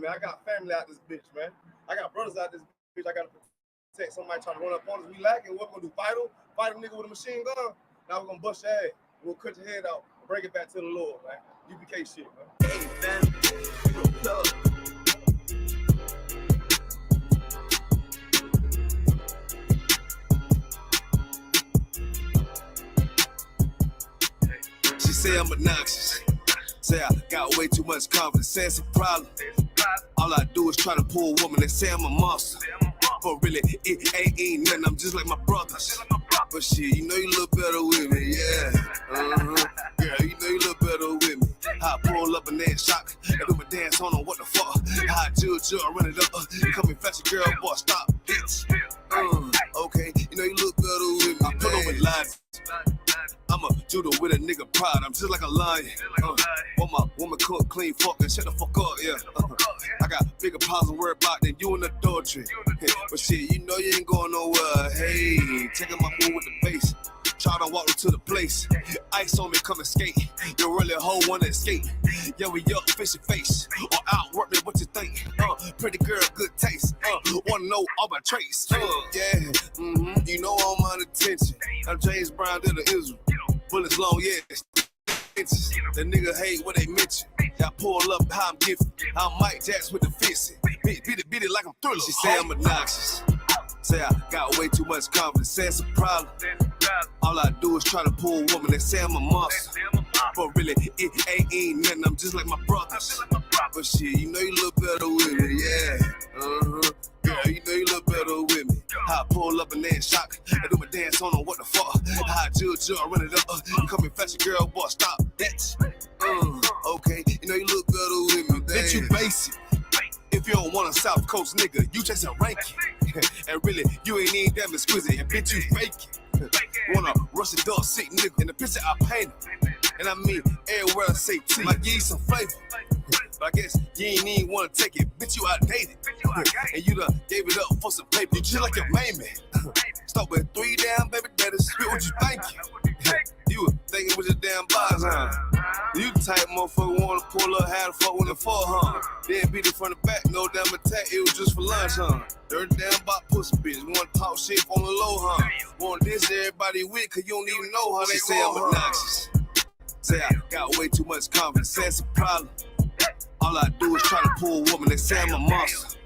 man. I got family out this bitch, man. I got brothers out this bitch. I got to protect somebody trying to run up on us. We lacking. What we're going to do? Fight a nigga with a machine gun? Now we're going to bust your ass. We'll cut your head out and bring it back to the Lord, man. UPK shit, man. Hey, man. She say I'm obnoxious. Say I got way too much confidence. Say it's a problem. All I do is try to pull a woman and say I'm a monster. But really, it ain't nothing. I'm just like my brothers. But shit, you know you look better with me, yeah. Girl, you know you look better with me. How I pull up and then shock. I do my dance on what the fuck. How I chill, I run it up. You come and fetch a girl, boy, stop, bitch. Okay, you know you look better with me. I put on with lies. I'm a judo with a nigga pride. I'm just like a lion. Want my woman cook, clean, fuck, and shut the fuck up, yeah. I got bigger problems to worry about than you in the adultery. But shit, you know you ain't going nowhere. Hey, checking my move with the bass. Try to walk to the place. Ice on me, come and skate. You really a hoe wanna escape. Yeah, we up, fishy face. Or outwork me, what you think? Pretty girl, good taste. Wanna know all my traits. Yeah, you know I'm on attention. I'm James Brown to the Israel. Bullets long, yeah. The nigga hate what they mention. I pull up how I'm gifted. I'm Mike Jackson with the fixin'. Beat it like I'm Thriller. She say I'm obnoxious. Say I got way too much confidence. Say it's a problem. All I do is try to pull a woman and say I'm a monster. But really, it ain't nothing. I'm just like my brothers. But shit, you know you look better with me, yeah. Girl, you know you look better with me. How I pull up and then shock. I do my dance on what the fuck. How I chill, I run it up. You come and fetch a girl, boy, stop, bitch. Okay, you know you look better with me, bitch, you basic. If you don't want a South Coast nigga, you just a ranking. And really, you ain't even damn exquisite. And bitch, you faking. Want a Russian dog sick nigga. In the picture I painted. And I mean, everywhere I say T, might give you some flavor. But I guess you ain't even wanna take it. Bitch, you outdated. And you done gave it up for some paper. You just like your main man. Start with 3 damn baby daddies. Spit what you thinking. You were thinking with your damn bodies, huh? You the type motherfucker wanna pull up, how the fuck when the fall, huh? Then beat it from the back, no damn attack, it was just for lunch, huh? Dirty damn bot pussy bitch, wanna talk shit on the low, huh? Wanna diss everybody with, cause you don't even know how they say I'm obnoxious. Say I got way too much confidence, say it's a problem. All I do is try to pull a woman and say I'm a monster.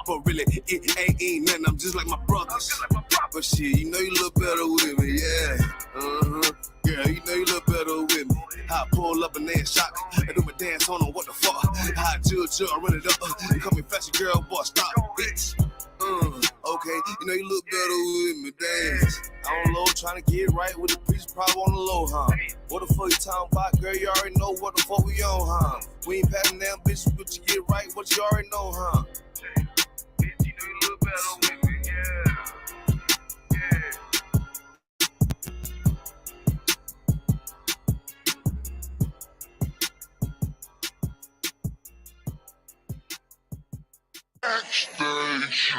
But really, it ain't nothing, I'm just like my brothers. But shit, you know you look better with me, yeah. Girl, you know you look better with me. How I pull up and then shock. I do my dance on what the fuck. How I chill, I run it up. You come and fetch a girl, boy, stop, bitch. Okay, you know you look better with me, dance. I don't know, trying to get right with the preacher, probably on the low, huh? What the fuck you talking about, girl? You already know what the fuck we on, huh? We ain't passing down bitches, but you get right, what you already know, huh? Bitch, you know you look better with me, yeah. Backstage.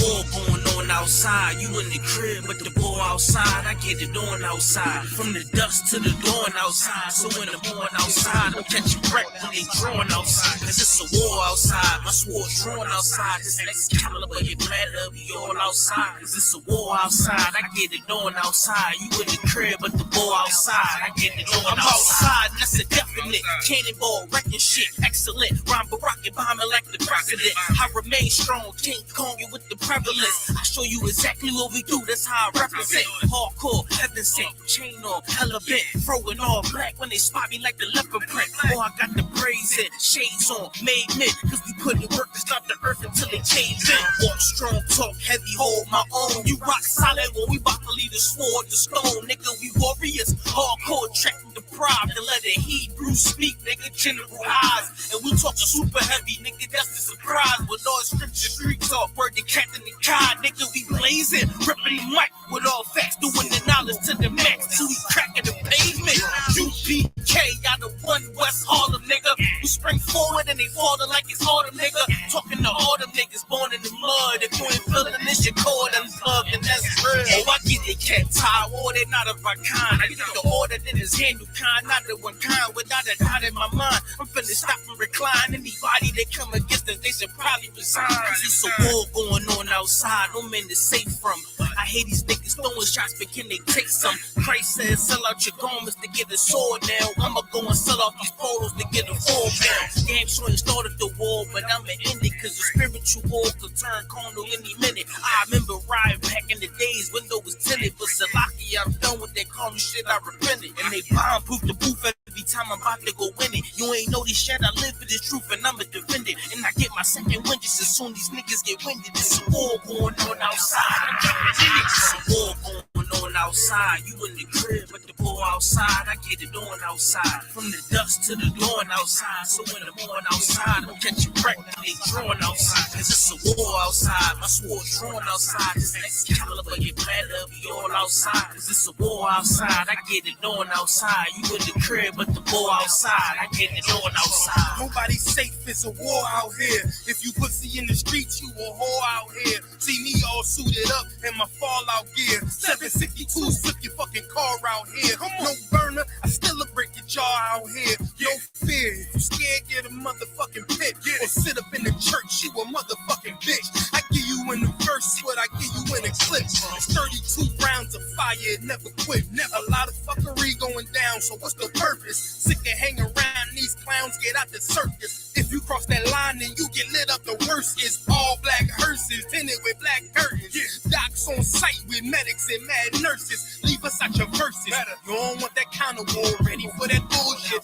War going on outside, you in the crib, but the boy outside, I get it on outside. From the dusk to the dawn outside, so when the born outside, don't catch you wreck when they drawn outside. Cause it's a war outside, my sword drawn outside. This next caliber, you better be all outside. Cause it's a war outside, I get it on outside. You in the crib, but the boy outside, I get it on outside. And that's a definite, cannonball, wrecking shit, excellent. Rhyme Barack bombing like the president. I remain strong, King Kong you with the prevalence. I show you exactly what we do, that's how I represent. Hardcore, heaven sent, chain on, hella bent. Throwing all black when they spot me like the leopard print. Oh, I got the braids in, shades on, made men. Cause we put in work to stop the earth until they cave in. Walk strong, talk heavy, hold my own. You rock solid when we bout to leave the sword, the stone. Nigga, we warriors, hardcore, track the pride. To let the Hebrew speak, nigga, general eyes. And we talking super heavy, nigga, that's the surprise. With all scripture, street talk, word the captain the car, nigga, we blazing. Ripping the mic with all facts, doing the knowledge to the max. Till we cracking the pavement. U.P.K, out of one West Harlem, nigga. We spring forward and they falling like it's Harlem, nigga. Talking to all them niggas born in the mud. If you ain't feeling this, you call them plugged, and that's real. Oh, I get it, cat tie, or they not of my kind. I get the order that is handled kind, not the one kind, without a doubt in my mind. I'm finna stop and recline. Anybody that come against us, they should probably resign. It's a war going on outside, no man is safe from. I hate these niggas throwing shots, but can they take some? Christ says, sell out your garments to get a sword now. I'ma go and sell off these polos to get a full pound. Damn sure ain't started the war, but I'ma end it, cause the spiritual war could turn carnal any minute. I remember riding back in the days, window was tinted, but Salaki, I'm done with that carnal shit, I repented. And they bomb-proof the booth every time I'm about to go win it. You ain't know this shit, I live for this truth, and I'ma defend it. And I get my second wind just as soon these niggas get winded. It's a war going on outside. It's a war going on outside. You in the crib, but the war outside. I get it on outside. From the dust to the dawn outside. So when I'm on outside, I'm catching wreck when they drawn outside. Cause it's a war outside. My sword drawn outside. This Excalibur, get mad up, be all outside. Cause it's a war outside. I get it on outside. You in the crib, but the war outside. I get it on outside. Nobody's safe, it's a war out here. If you pussy in the streets, you a whore out here. See me all suited up in my fallout gear. 762, flip your fucking car out here. No burner, I still a break your jaw out here. No fear, if you scared, get a motherfucking pit. Or sit up in the church, you a motherfucking bitch. I give you in the verse what I give you in a clip. It's 32 rounds of fire, it never quit. A lot of fuckery going down, so what's the purpose? Sick of hanging around, these clowns get out the circus. If you cross that line, then you get lit up. The worst is all black hearses, tinted with black curtains. Docs on site with medics and mad nurses. Leave us out your verses. You don't want that kind of war, ready for that bullshit.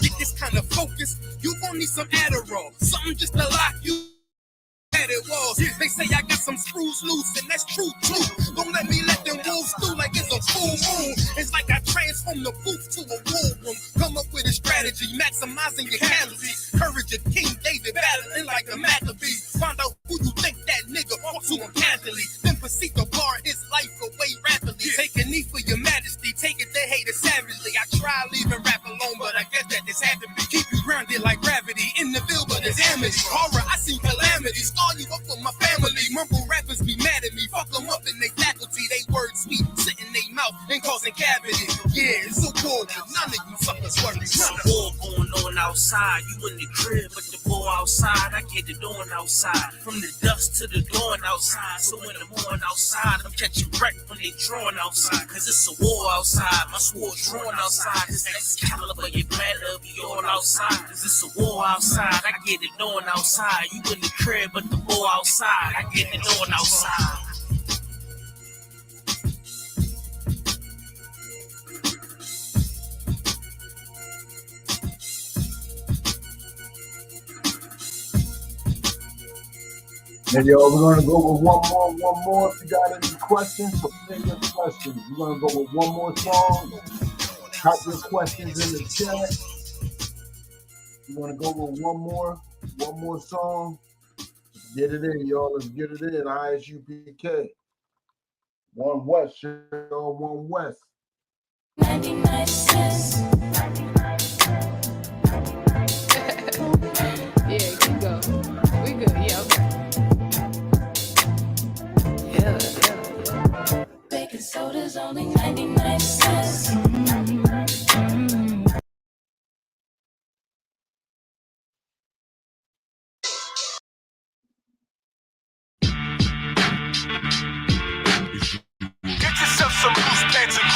Get this kind of focus, you gon' need some Adderall. Something just to lock you. It was. They say I got some screws loose, and that's true too. Don't let me let them wolves through like it's a full moon. It's like I transform the booth to a war room. Come up with a strategy, maximizing your calories. Courage of King David, battling like the Maccabees. Find out who you think that nigga ought to him casually. Then proceed to bar his life away rapidly. Take a knee for your majesty, take it to hate it savagely. I try leaving rap alone, but I guess that this had to be. Keep you grounded like gravity in the field, but it's amity. Horror, I see calamities. You up for my family. Mumble rappers be mad at me. Fuck them up in they faculty. They words sweet, sit in they mouth and causing cavities. Yeah, it's a war. None of you suckers worry. It's a war going on outside. You in the crib, but the war outside. I get it on outside. From the dust to the dawn outside. So when I'm on outside, I'm catching wreck when they drawn outside. Cause it's a war outside. My sword drawn outside. This Excalibur, get mad up, be all outside. Cause it's a war outside. I get it on outside. You in the crib, but the war outside, I get it on outside. And y'all, we're gonna go with one more. If you got any questions, so send your questions. We're gonna go with one more song. Type your questions in the chat. We're gonna go with one more song. Get it in, y'all. Let's get it in. I.S.U.P.K. One West, y'all. One West. 99 cents. Yeah, keep going. We good. Yeah, okay. Yeah. Baking soda's only 99 cents.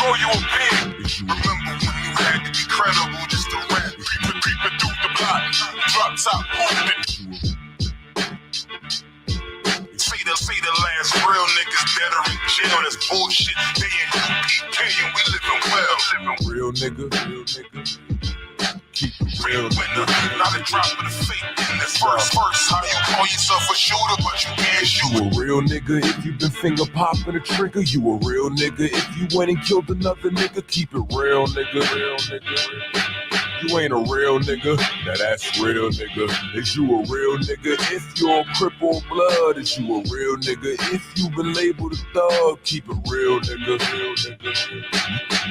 Grow you a pig. Remember when you had to be credible just to rap. Creeping through the block, drop top, moving. Say the last real niggas that are in jail. That's bullshit. They in U.P.K. and we living well. Real nigga. Keep it real, nigga. Not a drop of the fake in this first. How you call yourself a shooter, but you can't shoot. You a real nigga if you been finger popping a trigger. You a real nigga if you went and killed another nigga. Keep it real, nigga. You ain't a real nigga, now that's real nigga. Is you a real nigga if you're a crippled blood? Is you a real nigga if you been labeled a thug? Keep it real, nigga.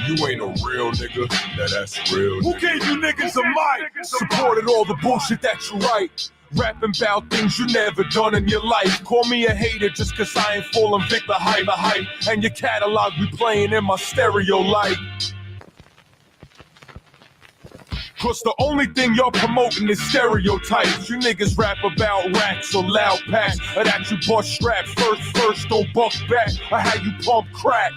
You ain't a real nigga, now that's real. Who gave you niggas a mic? Supported all the bullshit that you write. Rapping about things you never done in your life. Call me a hater just cause I ain't falling victim to hype. And your catalog be playing in my stereo light. Cause the only thing y'all promoting is stereotypes. You niggas rap about racks or loud packs, or that you bust straps first, don't buck back, or how you pump crack.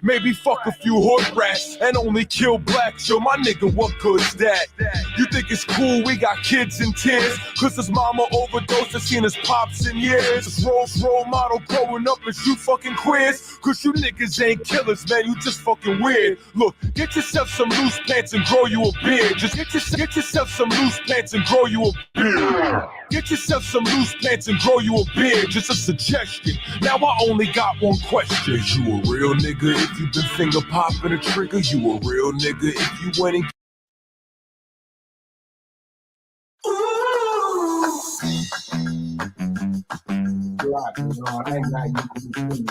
Maybe fuck a few hood rats and only kill blacks. Yo, my nigga, what good's that? You think it's cool we got kids in tears cause his mama overdosed and seen his pops in years? This role model growing up and you fucking queers. Cause you niggas ain't killers, man, you just fucking weird. Look, get yourself some loose pants and grow you a beard. Just get yourself some loose pants and grow you a beard. Get yourself some loose pants and grow you a beard. Just a suggestion. Now I only got one question. Is you a real nigga if you been finger popping a trigger? You a real nigga if you went and Block, you know, I ain't got you to be singing.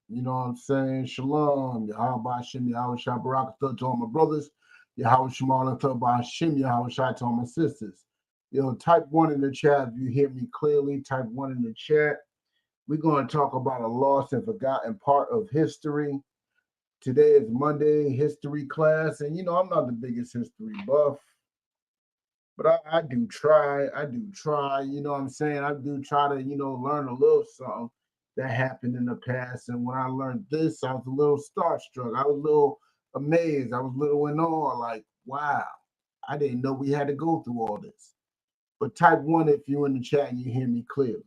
You know what I'm saying? Shalom, YAHANNA, YAHWH to all my brothers, YAHWH to all my sisters. Yo, type 1 in the chat if you hear me clearly. Type 1 in the chat. We're going to talk about a lost and forgotten part of history. Today is Monday history class, and you know I'm not the biggest history buff, but I do try. You know what I'm saying? I do try to, you know, learn a little something that happened in the past. And when I learned this, I was a little starstruck. I was a little amazed. I was a little in awe, like, wow, I didn't know we had to go through all this. But type 1 if you're in the chat and you hear me clearly.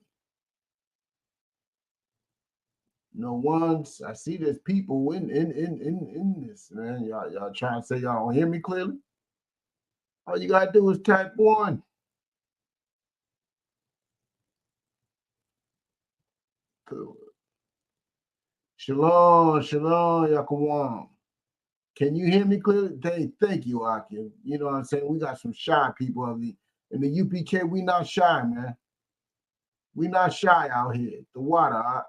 No one's, I see there's people in this, man. Y'all trying to say y'all don't hear me clearly? All you gotta do is type 1. Cool. Shalom, Yakuwam. Can you hear me clearly? Thank you, Akim. You know what I'm saying? We got some shy people in the UPK. We not shy, man. We not shy out here. The water.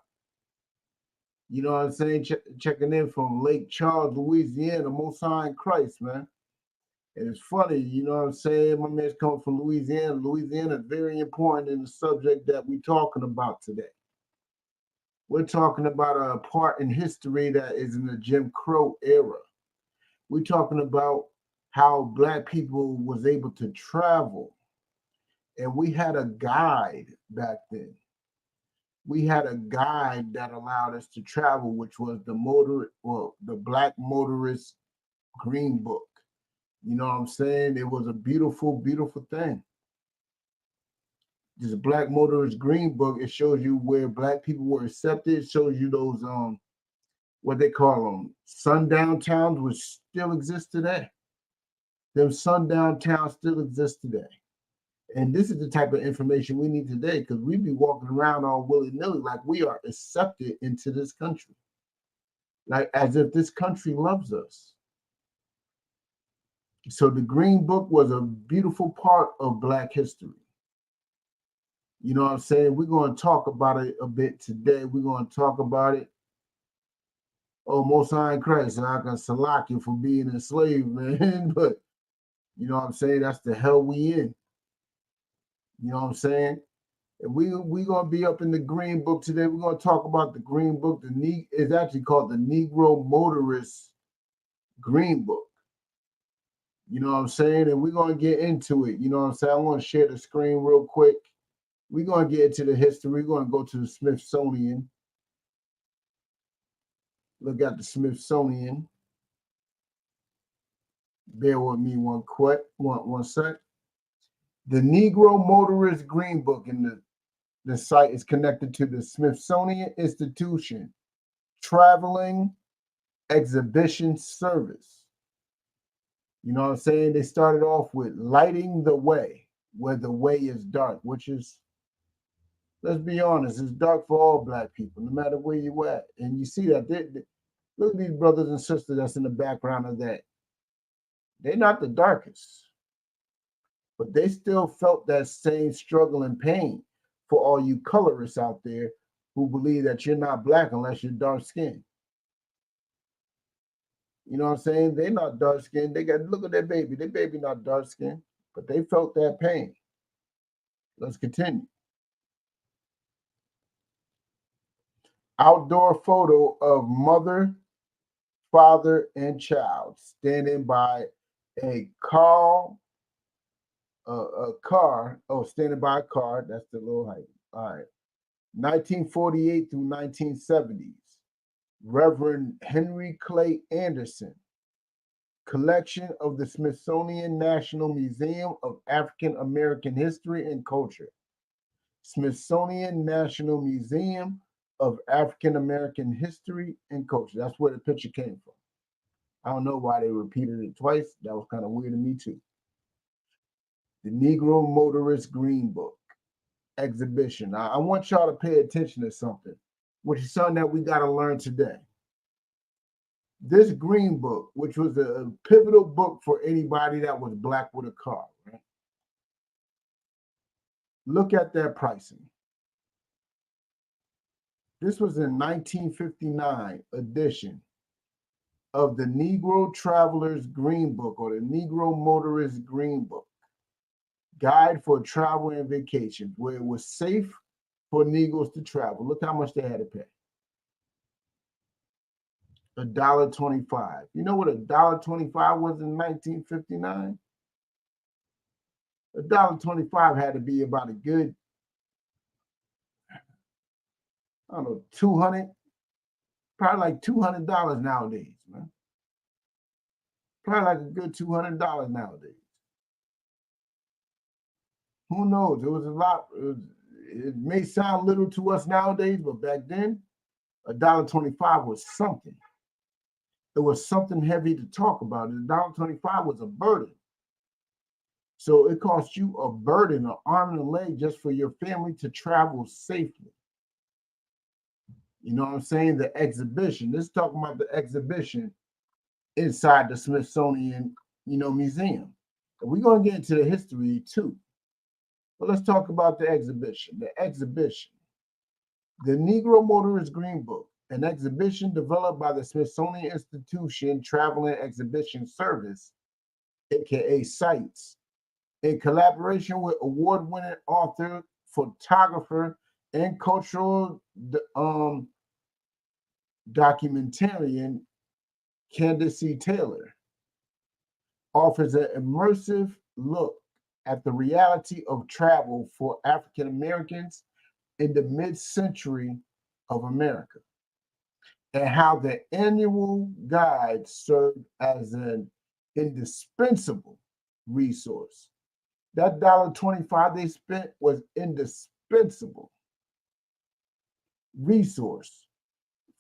You know what I'm saying? Checking in from Lake Charles, Louisiana, Most High in Christ, man. And it's funny, you know what I'm saying? My man's coming from Louisiana. Louisiana is very important in the subject that we're talking about today. We're talking about a part in history that is in the Jim Crow era. We're talking about how Black people was able to travel. And we had a guide back then. We had a guide that allowed us to travel, which was the Black Motorist Green Book. You know what I'm saying? It was a beautiful, beautiful thing. This Black Motorist Green Book, it shows you where Black people were accepted. It shows you those what they call them, sundown towns, which still exist today. Them sundown towns still exist today. And this is the type of information we need today, because we be walking around all willy-nilly like we are accepted into this country, like as if this country loves us. So the Green Book was a beautiful part of Black history. You know what I'm saying? We're going to talk about it a bit today. We're going to talk about it. Oh, Most High in Christ, and I can salak you for being enslaved, man. But you know what I'm saying? That's the hell we in. You know what I'm saying? And we going to be up in the Green Book today. We're going to talk about the Green Book. It's actually called the Negro Motorist Green Book. You know what I'm saying? And we're going to get into it. You know what I'm saying? I want to share the screen real quick. We're going to get into the history. We're going to go to the Smithsonian. Look at the Smithsonian. Bear with me one sec. The Negro Motorist Green Book in the site is connected to the Smithsonian Institution Traveling Exhibition Service. You know what I'm saying? They started off with lighting the way, where the way is dark, which is, let's be honest, it's dark for all Black people, no matter where you at. And you see that. Look at these brothers and sisters that's in the background of that. They're not the darkest, but they still felt that same struggle and pain for all you colorists out there who believe that you're not Black unless you're dark skinned. You know what I'm saying? They're not dark skinned. They got look at their baby. Their baby not dark skinned, but they felt that pain. Let's continue. Outdoor photo of mother, father, and child standing by a car. Standing by a car. That's the little height. All right. 1948 through 1970s. Reverend Henry Clay Anderson. Collection of the Smithsonian National Museum of African American History and Culture. Smithsonian National Museum of African American History and Culture. That's where the picture came from. I don't know why they repeated it twice. That was kind of weird to me too. The Negro Motorist Green Book exhibition. I want y'all to pay attention to something, which is something that we got to learn today. This Green Book, which was a pivotal book for anybody that was black with a car, right? Look at that pricing. This was a 1959 edition of the Negro Traveler's Green Book, or the Negro Motorist Green Book, Guide for Travel and Vacation, where it was safe for Negroes to travel. Look how much they had to pay. $1.25. You know what $1.25 was in 1959? $1.25 had to be about a good, I don't know, 200, probably like $200 nowadays, man. Probably like a good $200 nowadays. Who knows? It was a lot. It may sound little to us nowadays, but back then, $1.25 was something. It was something heavy to talk about. $1.25 was a burden. So it cost you a burden, an arm and a leg, just for your family to travel safely. You know what I'm saying? The exhibition. This is talking about the exhibition inside the Smithsonian, museum. And we're going to get into the history too. But let's talk about the exhibition. The exhibition. The Negro Motorist Green Book, an exhibition developed by the Smithsonian Institution Travel and Exhibition Service, aka SITES, in collaboration with award-winning author, photographer, and cultural documentarian Candace C. Taylor, offers an immersive look at the reality of travel for African Americans in the mid-century of America, and how the annual guide served as an indispensable resource. That $1.25 they spent was indispensable resource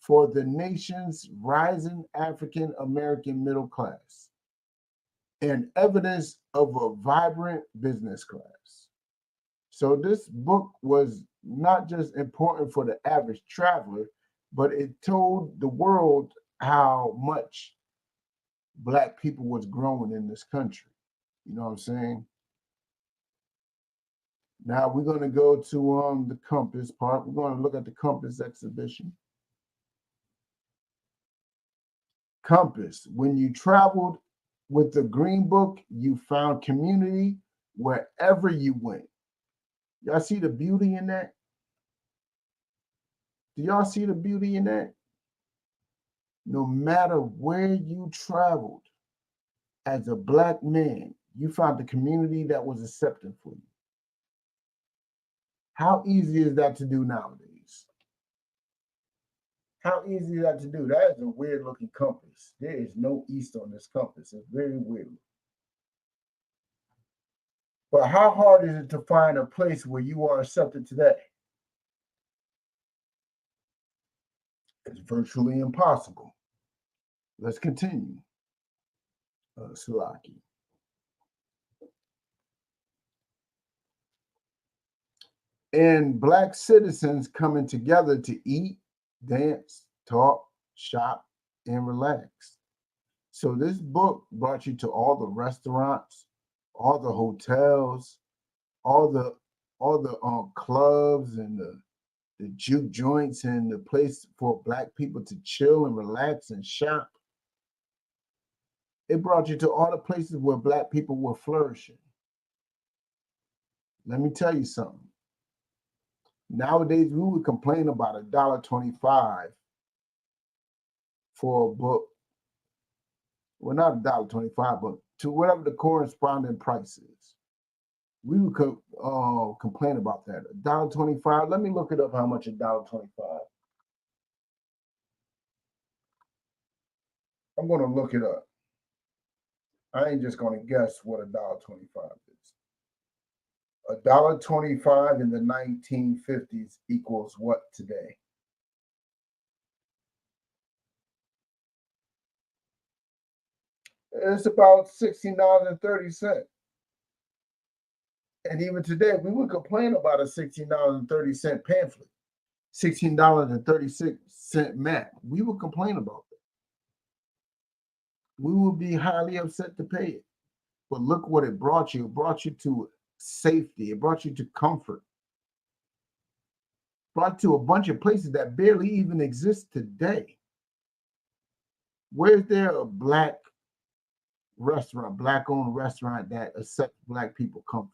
for the nation's rising African American middle class and evidence of a vibrant business class. So this book was not just important for the average traveler, but it told the world how much Black people was growing in this country. You know what I'm saying? Now we're going to go to the Compass part. We're going to look at the Compass exhibition. Compass. When you traveled with the Green Book, you found community wherever you went. Y'all see the beauty in that? Do y'all see the beauty in that? No matter where you traveled as a Black man, you found the community that was accepting for you. How easy is that to do nowadays? How easy is that to do? That is a weird looking compass. There is no east on this compass. It's very weird. But how hard is it to find a place where you are accepted today? It's virtually impossible. Let's continue. Salaki. And Black citizens coming together to eat, dance, talk, shop, and relax. So this book brought you to all the restaurants, all the hotels, all the clubs and the juke joints and the place for Black people to chill and relax and shop. It brought you to all the places where black people were flourishing. Let me tell you something. Nowadays, we would complain about $1.25 for a book. Well, not $1.25, but to whatever the corresponding price is. We would complain about that. $1.25. Let me look it up how much $1.25. I'm going to look it up. I ain't just going to guess what $1.25 is. $1.25 in the 1950s equals what today? It's about $16.30. And even today, we would complain about a $16.30 pamphlet, $16.36 map. We would complain about that. We would be highly upset to pay it. But look what it brought you. It brought you to safety. It brought you to comfort. Brought to a bunch of places that barely even exist today. Where's there a black restaurant, black-owned restaurant that accepts black people comfort?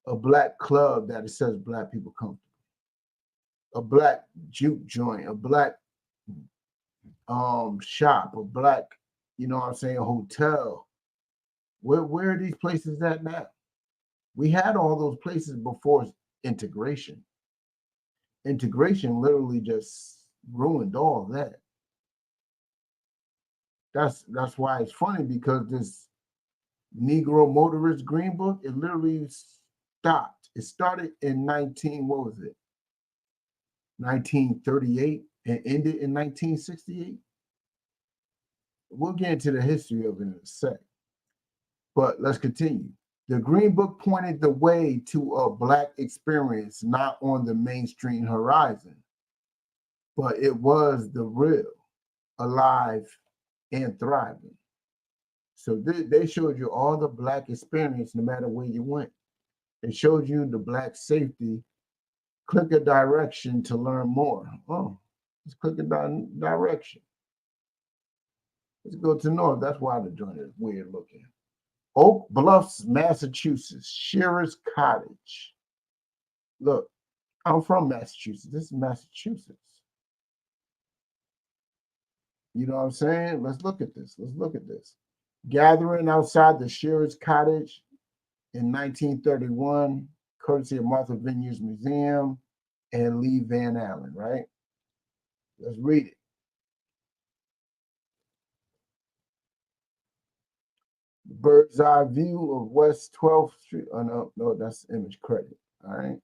A black club that accepts black people comfort? A black juke joint, a black shop, a black, you know what I'm saying, hotel. Where are these places at now? We had all those places before integration. Integration literally just ruined all of that. That's why it's funny, because this Negro Motorist Green Book, it literally stopped. It started in 1938 and ended in 1968. We'll get into the history of it in a sec. But let's continue. The Green Book pointed the way to a black experience, not on the mainstream horizon, but it was the real, alive, and thriving. So they showed you all the black experience no matter where you went. It showed you the black safety. Click a direction to learn more. Oh, let's click a direction. Let's go to north. That's why the joint is weird looking. Oak Bluffs, Massachusetts, Shearer's Cottage. Look, I'm from Massachusetts. This is Massachusetts. You know what I'm saying? Let's look at this. Let's look at this. Gathering outside the Shearer's Cottage in 1931, courtesy of Martha Vineyards Museum and Lee Van Allen, right? Let's read it. Bird's eye view of West 12th Street. Oh, no, that's image credit. All right.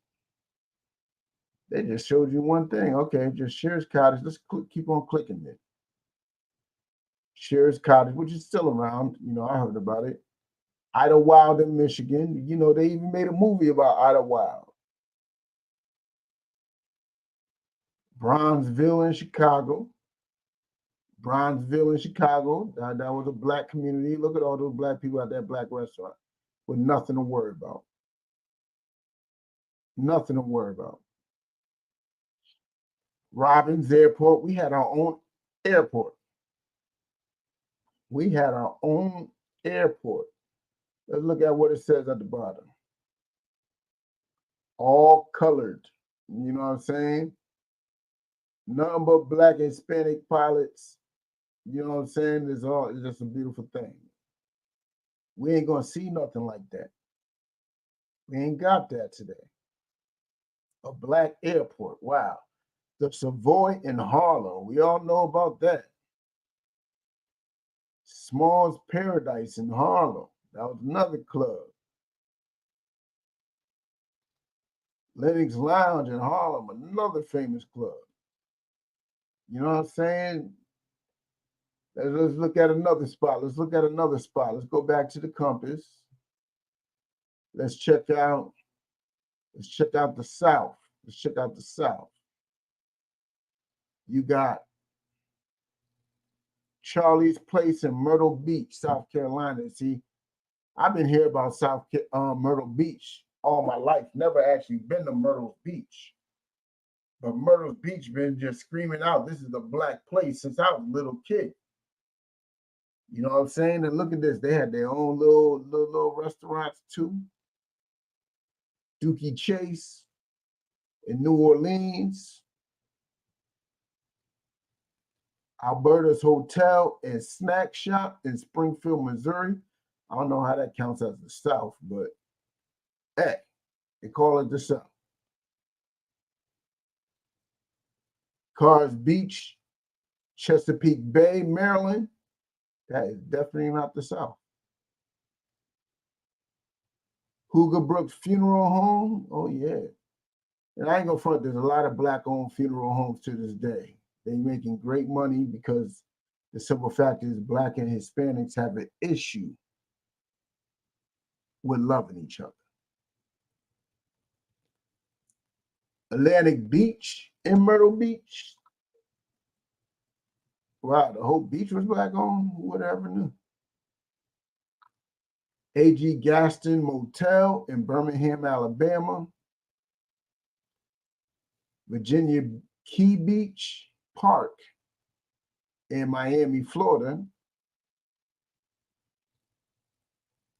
They just showed you one thing. Okay, just Shearer's Cottage. Let's keep on clicking it. Shearer's Cottage, which is still around. You know, I heard about it. Idlewild in Michigan. You know, they even made a movie about Idlewild. Bronzeville in Chicago. Bronzeville in Chicago. That was a black community. Look at all those black people at that black restaurant with nothing to worry about. Nothing to worry about. Robbins Airport. We had our own airport. We had our own airport. Let's look at what it says at the bottom. All colored. You know what I'm saying? Nothing but black and Hispanic pilots. You know what I'm saying? It's just a beautiful thing. We ain't gonna see nothing like that. We ain't got that today. A black airport. Wow. The Savoy in Harlem. We all know about that. Small's Paradise in Harlem. That was another club. Lennox Lounge in Harlem, another famous club. You know what I'm saying? Let's look at another spot. Let's look at another spot. Let's go back to the compass. Let's check out the South. Let's check out the South. You got Charlie's Place in Myrtle Beach, South Carolina. See, I've been here about Myrtle Beach all my life. Never actually been to Myrtle Beach. But Myrtle Beach been just screaming out, this is a black place since I was a little kid. You know what I'm saying? And look at this. They had their own little restaurants too. Dookie Chase in New Orleans. Alberta's Hotel and Snack Shop in Springfield, Missouri. I don't know how that counts as the South, but hey, they call it the South. Carr's Beach, Chesapeake Bay, Maryland. That is definitely not the South. Hooger Brooks Funeral Home. Oh, yeah. And I ain't gonna front, there's a lot of Black-owned funeral homes to this day. They're making great money because the simple fact is Black and Hispanics have an issue with loving each other. Atlantic Beach in Myrtle Beach. Wow, the whole beach was Black-owned? Whatever knew. A.G. Gaston Motel in Birmingham, Alabama. Virginia Key Beach Park in Miami, Florida.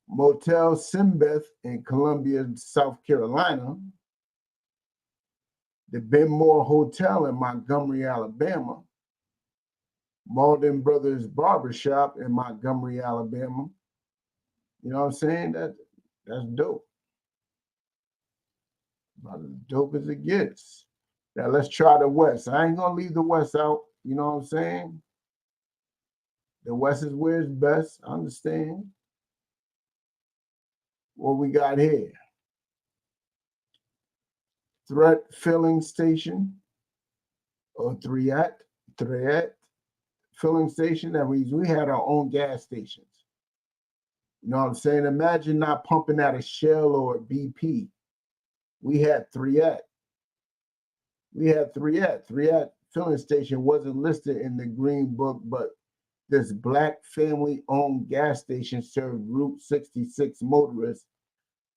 Motel Simbeth in Columbia, South Carolina. The Benmore Hotel in Montgomery, Alabama. Malden Brothers Barbershop in Montgomery, Alabama. You know what I'm saying? That's dope. About as dope as it gets. Now let's try the West. I ain't gonna leave the West out. You know what I'm saying? The West is where it's best. I understand. What we got here? Threat Filling Station or Threat Filling Station. That means we had our own gas stations. You know what I'm saying? Imagine not pumping out a Shell or a BP. We had Threat. Threat Filling Station wasn't listed in the Green Book, but this Black family-owned gas station served Route 66 motorists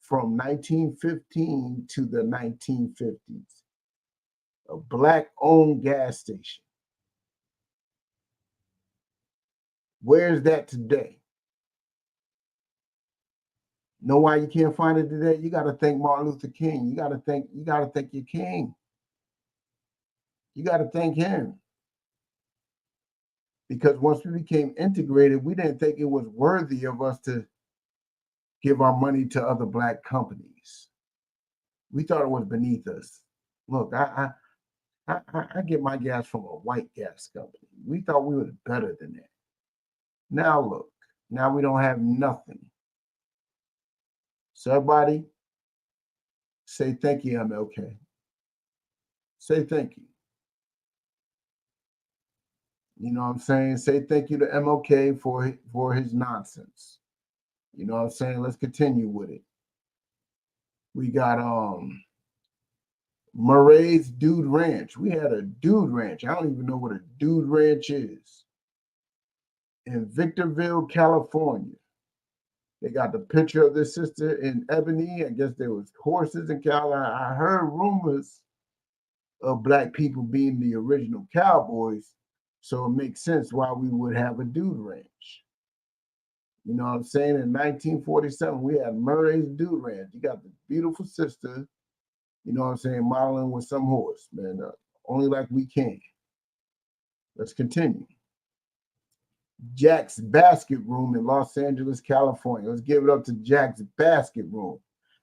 from 1915 to the 1950s. A Black-owned gas station. Where's that today? Know why you can't find it today? You got to thank Martin Luther King. You got to thank your king. You got to thank him. Because once we became integrated, we didn't think it was worthy of us to give our money to other Black companies. We thought it was beneath us. Look, I get my gas from a white gas company. We thought we were better than that. Now look, now we don't have nothing. So everybody, say thank you, MLK. Say thank you. You know what I'm saying? Say thank you to MLK for his nonsense. You know what I'm saying? Let's continue with it. We got Murray's Dude Ranch. We had a Dude Ranch. I don't even know what a Dude Ranch is. In Victorville, California. They got the picture of this sister in ebony. I guess there was horses in California. I heard rumors of Black people being the original cowboys. So it makes sense why we would have a Dude Ranch. You know what I'm saying? In 1947, we had Murray's Dude Ranch. You got the beautiful sister, you know what I'm saying, modeling with some horse, man. Only like we can. Let's continue. Jack's Basket Room in Los Angeles, California. Let's give it up to Jack's Basket Room.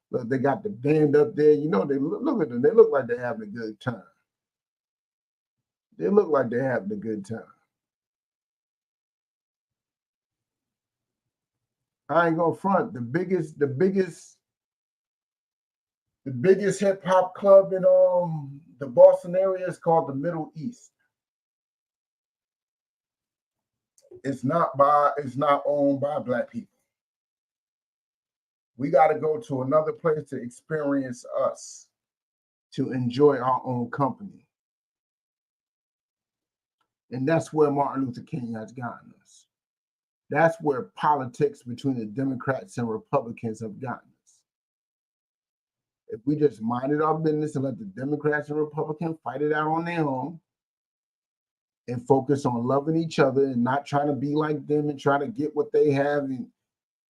Look, they got the band up there. You know, they look at them. They look like they're having a good time. They look like they're having a good time. I ain't gonna front. The biggest hip hop club in the Boston area is called the Middle East. It's not owned by Black people. We got to go to another place to experience us, to enjoy our own company. And that's where Martin Luther King has gotten us. That's where politics between the Democrats and Republicans have gotten us. If we just minded our business and let the Democrats and Republicans fight it out on their own, and focus on loving each other and not trying to be like them and try to get what they have, and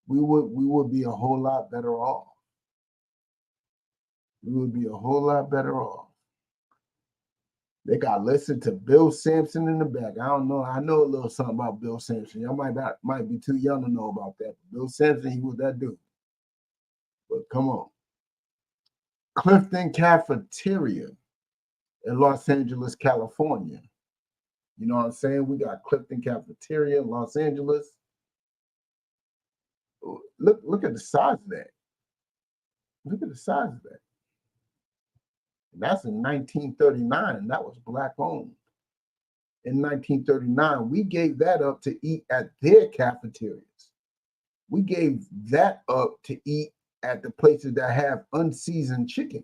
we would be a whole lot better off. We would be a whole lot better off. They got listened to Bill Sampson in the back. I don't know. I know a little something about Bill Sampson. Y'all might be too young to know about that. But Bill Sampson, he was that dude. But come on. Clifton Cafeteria in Los Angeles, California. You know what I'm saying? We got Clifton Cafeteria in Los Angeles. Look at the size of that. Look at the size of that. And that's in 1939, and that was Black owned. In 1939, we gave that up to eat at their cafeterias. We gave that up to eat at the places that have unseasoned chicken.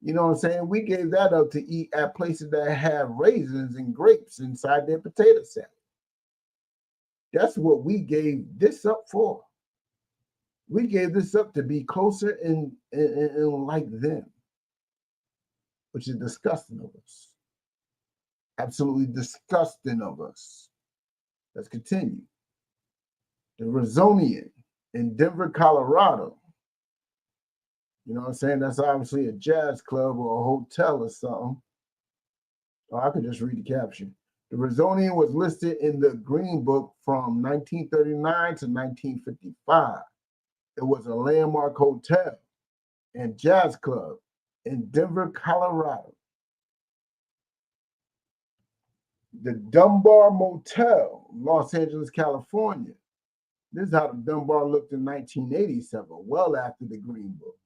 You know what I'm saying? We gave that up to eat at places that have raisins and grapes inside their potato salad. That's what we gave this up for. We gave this up to be closer and like them, which is disgusting of us. Absolutely disgusting of us. Let's continue. The Razonian in Denver, Colorado. You know what I'm saying? That's obviously a jazz club or a hotel or something. Or I could just read the caption. The Razonian was listed in the Green Book from 1939 to 1955. It was a landmark hotel and jazz club in Denver, Colorado. The Dunbar Motel, Los Angeles, California. This is how the Dunbar looked in 1987, well after the Green Book.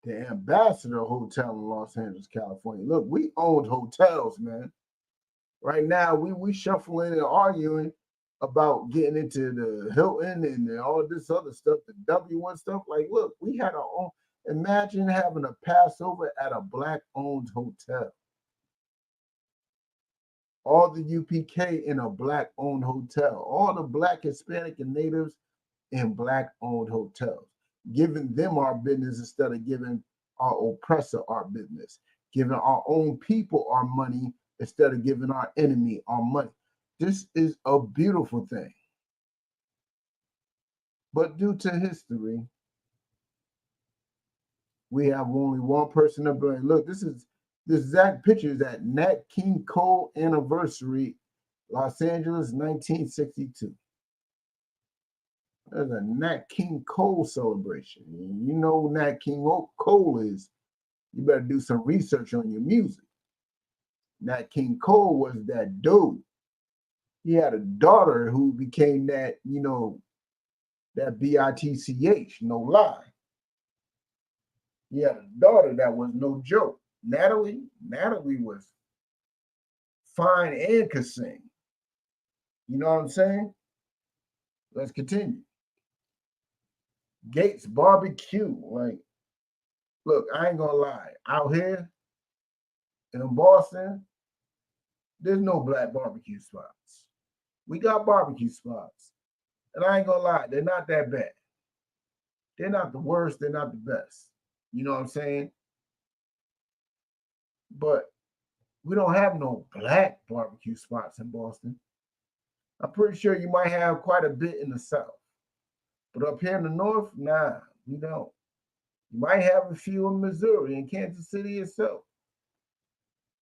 The Ambassador Hotel in Los Angeles, California. Look, we owned hotels, man. Right now, we shuffling and arguing about getting into the Hilton and all this other stuff, the W1 stuff. Like, look, we had our own. Imagine having a Passover at a Black-owned hotel. All the UPK in a Black-owned hotel. All the Black, Hispanic, and Natives in Black-owned hotels. Giving them our business instead of giving our oppressor our business. Giving our own people our money instead of giving our enemy our money. This is a beautiful thing. But due to history, we have only one person to blame. Look, this exact picture is at Nat King Cole anniversary, Los Angeles, 1962. There's a Nat King Cole celebration. You know who Nat King Cole is. You better do some research on your music. Nat King Cole was that dude. He had a daughter who became that, you know, that B-I-T-C-H, no lie. He had a daughter that was no joke. Natalie was fine and could sing. You know what I'm saying? Let's continue. Gates Barbecue. Like, look, I ain't gonna lie. Out here in Boston, there's no Black barbecue spots. We got barbecue spots. And I ain't gonna lie, they're not that bad. They're not the worst, they're not the best. You know what I'm saying? But we don't have no Black barbecue spots in Boston. I'm pretty sure you might have quite a bit in the South. But up here in the North, nah, we don't. You might have a few in Missouri and Kansas City itself.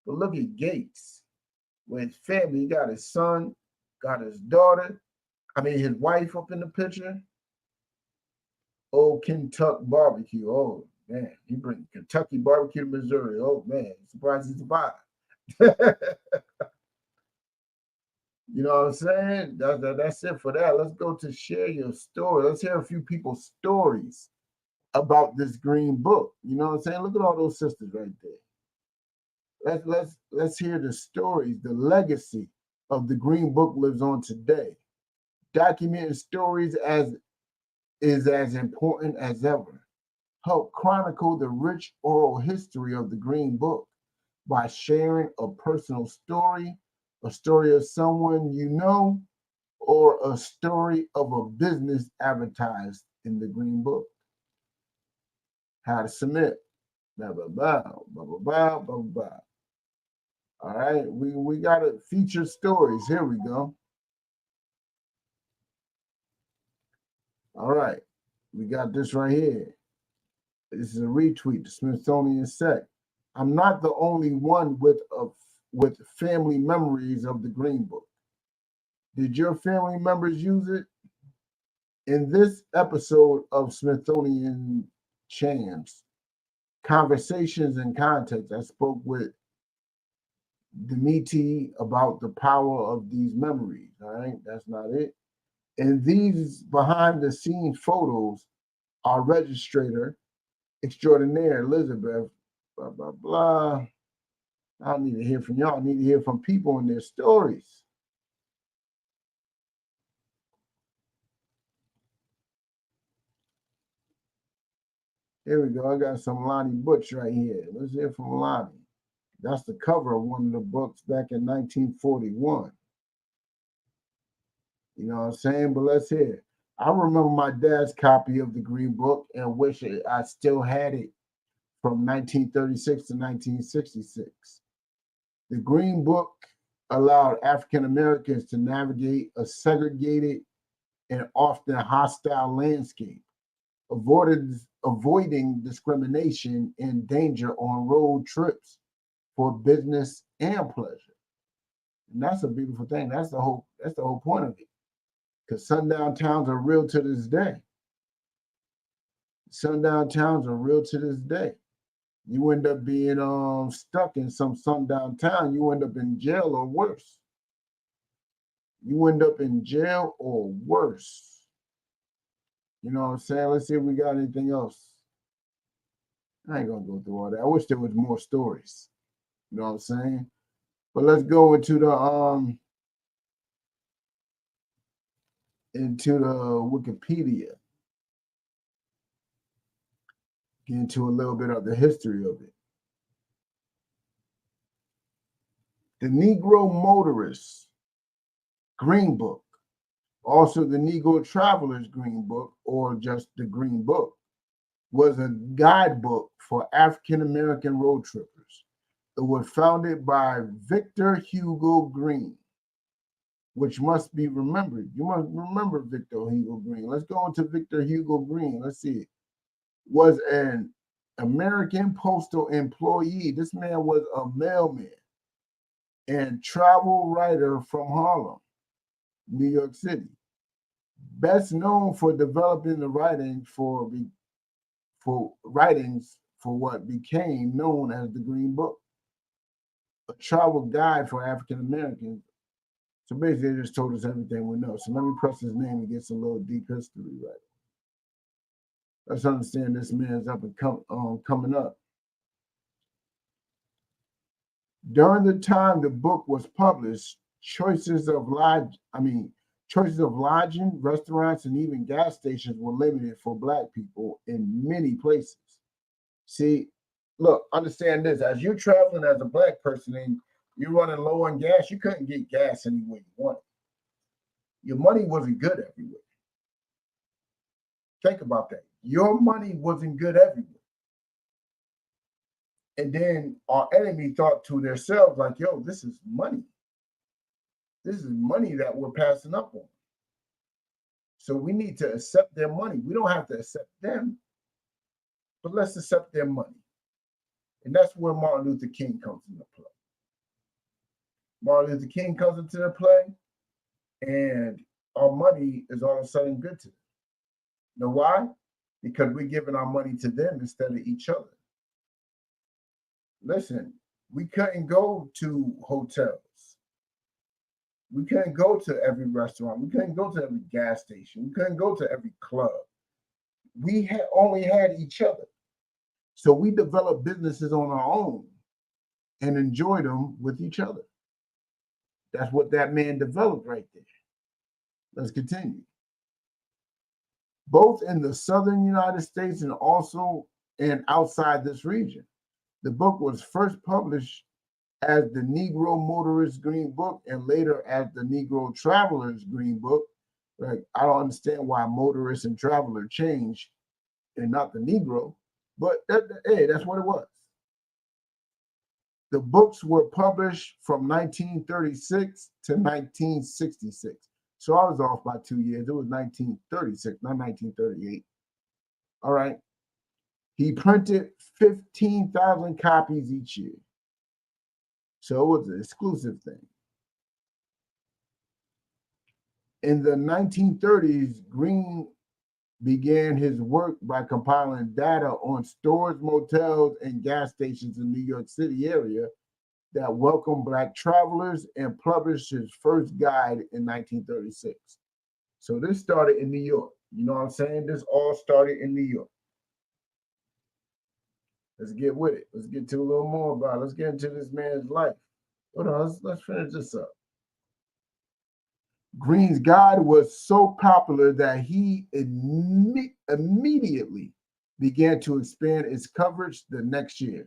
But look at Gates. With his family, he got his son, got his daughter, his wife up in the picture. Old Kentucky barbecue. Oh, man. He bring Kentucky barbecue to Missouri. Oh, man. Surprised he survived. You know what I'm saying? That's it for that. Let's go to share your story. Let's hear a few people's stories about this Green Book. You know what I'm saying? Look at all those sisters right there. Let's hear the stories. The legacy of the Green Book lives on today. Documenting stories is as important as ever. Help chronicle the rich oral history of the Green Book by sharing a personal story, a story of someone you know, or a story of a business advertised in the Green Book. How to submit. Blah, blah, blah, blah, blah, blah, blah, blah. All right, we got a featured stories. Here we go. All right, we got this right here. This is a retweet. The Smithsonian said, "I'm not the only one with family memories of the Green Book. Did your family members use it?" In this episode of Smithsonian Chams, Conversations in Context, I spoke with Demiti about the power of these memories. All right, that's not it. And these behind the scenes photos are registrator extraordinaire Elizabeth, blah, blah, blah. I don't need to hear from y'all. I need to hear from people and their stories. Here we go. I got some Lonnie Butch right here. Let's hear from Lonnie. That's the cover of one of the books back in 1941. You know what I'm saying? But let's hear. I remember my dad's copy of the Green Book and wish I still had it from 1936 to 1966. The Green Book allowed African Americans to navigate a segregated and often hostile landscape, avoiding discrimination and danger on road trips for business and pleasure. And that's a beautiful thing. That's the whole point of it. Because sundown towns are real to this day. Sundown towns are real to this day. You end up being stuck in some sundown town, you end up in jail or worse. You end up in jail or worse. You know what I'm saying? Let's see if we got anything else. I ain't gonna go through all that. I wish there was more stories. You know what I'm saying? But let's go into the Wikipedia. Get into a little bit of the history of it. The Negro Motorist Green Book, also the Negro Traveler's Green Book, or just the Green Book, was a guidebook for African American road trippers. It was founded by Victor Hugo Green, which must be remembered. You must remember Victor Hugo Green. Let's go into Victor Hugo Green. Let's see it. Was an American postal employee. This man was a mailman and travel writer from Harlem, New York City. Best known for developing the writings for what became known as the Green Book, a travel guide for African Americans. So basically, they just told us everything we know. So let me press his name and get some little deep history right. Let's understand this man's up and coming up. During the time the book was published, choices of lodging, restaurants, and even gas stations were limited for Black people in many places. See, look, understand this. As you're traveling as a Black person and you're running low on gas, you couldn't get gas anywhere you wanted. Your money wasn't good everywhere. Think about that. Your money wasn't good everywhere. And then our enemy thought to themselves, like, yo, this is money. This is money that we're passing up on. So we need to accept their money. We don't have to accept them, but let's accept their money. And that's where Martin Luther King comes into play. Martin Luther King comes into the play, and our money is all of a sudden good to them. You know why? Because we're giving our money to them instead of each other. Listen, we couldn't go to hotels. We couldn't go to every restaurant. We couldn't go to every gas station. We couldn't go to every club. We only had each other. So we developed businesses on our own and enjoyed them with each other. That's what that man developed right there. Let's continue. Both in the southern United States and also outside this region. The book was first published as the Negro Motorist Green Book and later as the Negro Traveler's Green Book. Like, I don't understand why motorist and traveler changed and not the Negro, but hey, that's what it was. The books were published from 1936 to 1966. So I was off by 2 years. It was 1936, not 1938. All right. He printed 15,000 copies each year. So it was an exclusive thing. In the 1930s, Green began his work by compiling data on stores, motels, and gas stations in the New York City area that welcomed Black travelers, and published his first guide in 1936. So this started in New York. You know what I'm saying? This all started in New York. Let's get with it. Let's get to a little more about it. Let's get into this man's life. Hold on, let's finish this up. Green's guide was so popular that he immediately began to expand its coverage the next year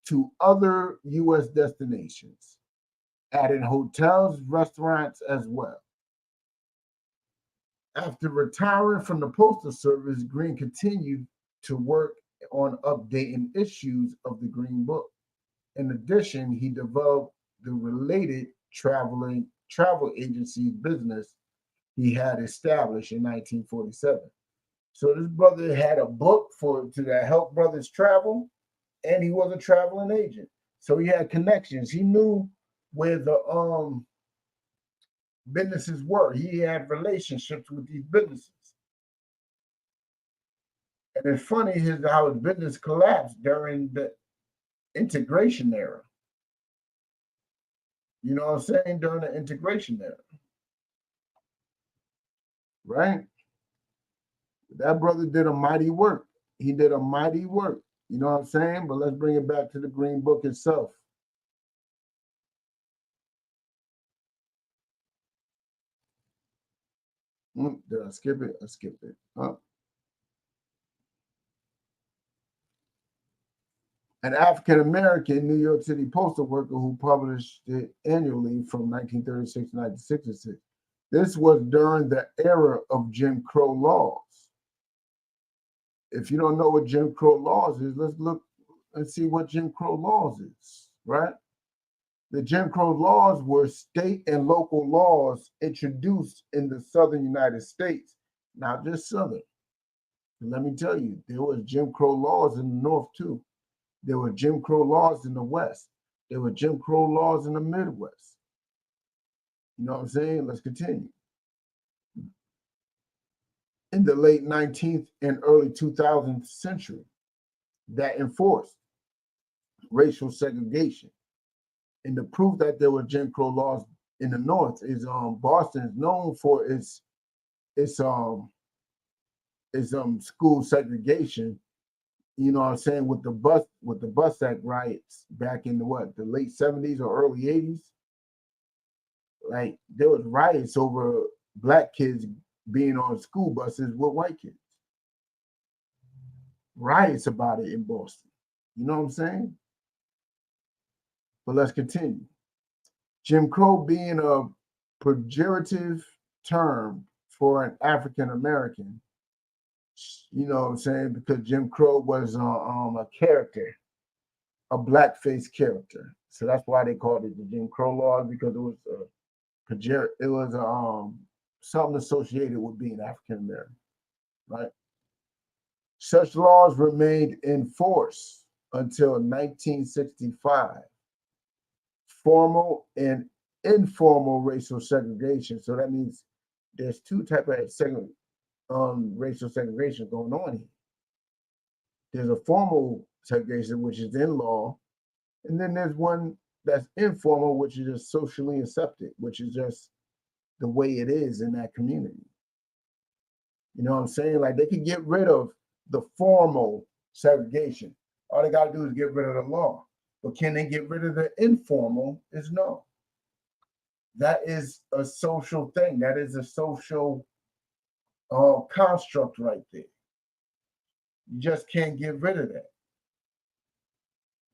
to other U.S. destinations, adding hotels, restaurants as well. After retiring from the Postal Service, Green continued to work on updating issues of the Green Book. In addition, he developed the related travel agency business he had established in 1947. So this brother had a book to help brothers travel, and he was a traveling agent. So he had connections. He knew where the businesses were. He had relationships with these businesses. And it's funny how his business collapsed during the integration era. You know what I'm saying? During the integration era. Right? That brother did a mighty work. He did a mighty work. You know what I'm saying? But let's bring it back to the Green Book itself. Did I skip it? I skipped it. An African-American New York City postal worker who published it annually from 1936 to 1966. This was during the era of Jim Crow laws. If you don't know what Jim Crow laws is, let's look and see what Jim Crow laws is, right? The Jim Crow laws were state and local laws introduced in the southern United States, not just southern. And let me tell you, there was Jim Crow laws in the north too. There were Jim Crow laws in the West. There were Jim Crow laws in the Midwest. You know what I'm saying? Let's continue. In the late 19th and early 2000th century, that enforced racial segregation. And the proof that there were Jim Crow laws in the North is Boston is known for its school segregation. You know what I'm saying, with the bus act riots back in the late 70s or early 80s. Like there was riots over Black kids being on school buses with white kids. Riots about it in Boston. You know what I'm saying? But let's continue. Jim Crow being a pejorative term for an African American, you know what I'm saying? Because Jim Crow was a character, a blackface character. So that's why they called it the Jim Crow laws, because it was something associated with being African American, right? Such laws remained in force until 1965. Formal and informal racial segregation. So that means there's two types of racial segregation going on here. There's a formal segregation, which is in law, and then there's one that's informal, which is just socially accepted, which is just the way it is in that community. You know what I'm saying? Like they can get rid of the formal segregation. All they got to do is get rid of the law. But can they get rid of the informal? Is no. That is a social thing. That is a social construct right there. You just can't get rid of that.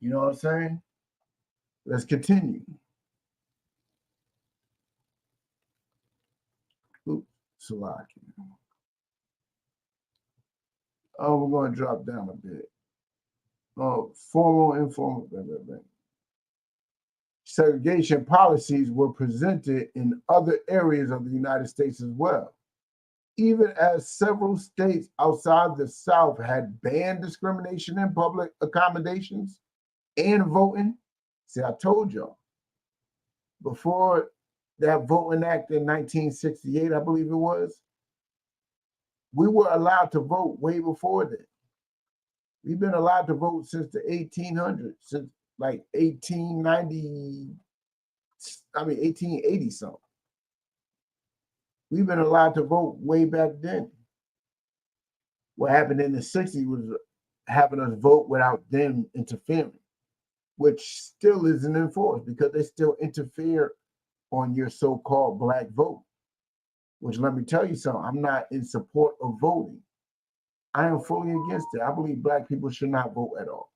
You know what I'm saying? Let's continue. Oops, Salaki. Oh, we're going to drop down a bit. Oh, formal, informal, blah, blah, blah. segregation policies were presented in other areas of the United States as well. Even as several states outside the South had banned discrimination in public accommodations and voting. See, I told y'all, before that Voting Act in 1968, I believe it was, we were allowed to vote way before then. We've been allowed to vote since the 1800s, since like 1880 something. We've been allowed to vote way back then. What happened in the 60s was having us vote without them interfering, which still isn't enforced because they still interfere on your so-called black vote, which let me tell you something, I'm not in support of voting. I am fully against it. I believe black people should not vote at all.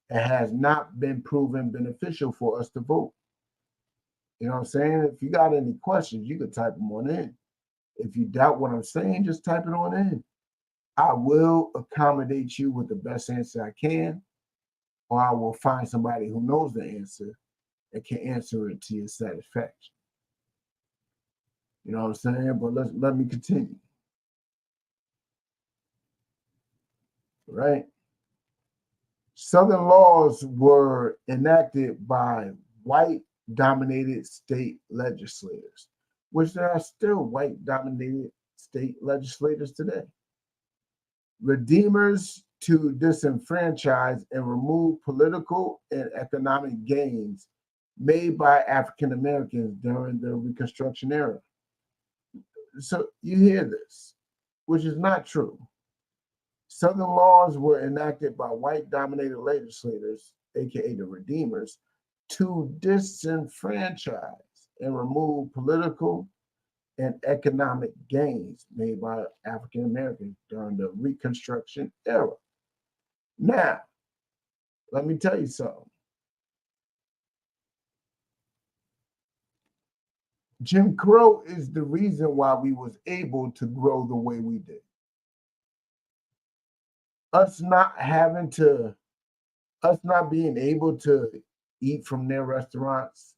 It has not been proven beneficial for us to vote. You know what I'm saying? If you got any questions, you can type them on in. If you doubt what I'm saying, just type it on in. I will accommodate you with the best answer I can, or I will find somebody who knows the answer and can answer it to your satisfaction. You know what I'm saying? But let me continue. Right? Southern laws were enacted by white-dominated state legislators, which there are still white-dominated state legislators today. Redeemers to disenfranchise and remove political and economic gains made by African Americans during the Reconstruction era. So you hear this, which is not true. Southern laws were enacted by white-dominated legislators, aka the Redeemers, to disenfranchise and remove political and economic gains made by African Americans during the Reconstruction era. Now, let me tell you something. Jim Crow is the reason why we was able to grow the way we did. Us not being able to eat from their restaurants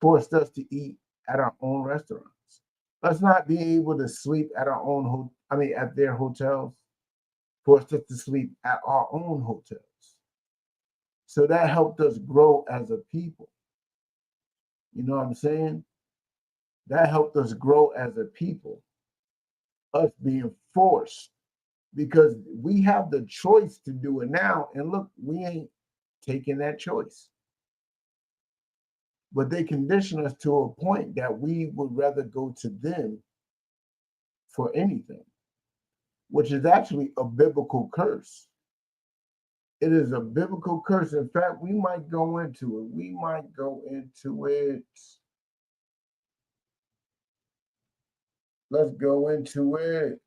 forced us to eat at our own restaurants. Us not being able to sleep at our own, at their hotels, forced us to sleep at our own hotels. So that helped us grow as a people. You know what I'm saying? That helped us grow as a people. Us being forced, because we have the choice to do it now. And look, we ain't taking that choice. But they condition us to a point that we would rather go to them for anything, which is actually a biblical curse. It is a biblical curse. In fact, we might go into it. Let's go into it.